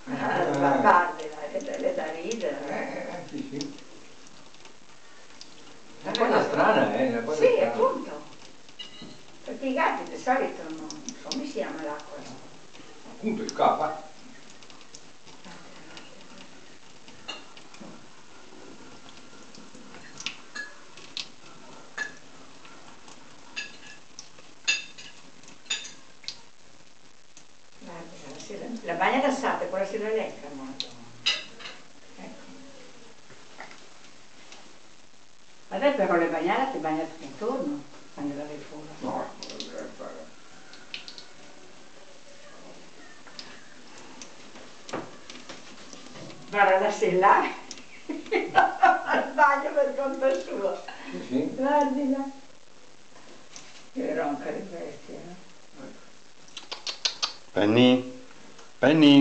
Guardila, è da ridere. Sì, sì. È una cosa strana, una cosa Sì, strana. appunto. Perché i gatti di solito non... come si chiama l'acqua? Appunto scappa. Guarda, la bagna d'assate, quella si la lecca molto. Ecco. Vabbè, però le bagnate ti bagna tutto intorno, quando la vai fuori. No, non deve fare. Guarda la sella al bagno per conto suo. Sì, sì. Guardila. Che ronca di bestia, Penny? Penny?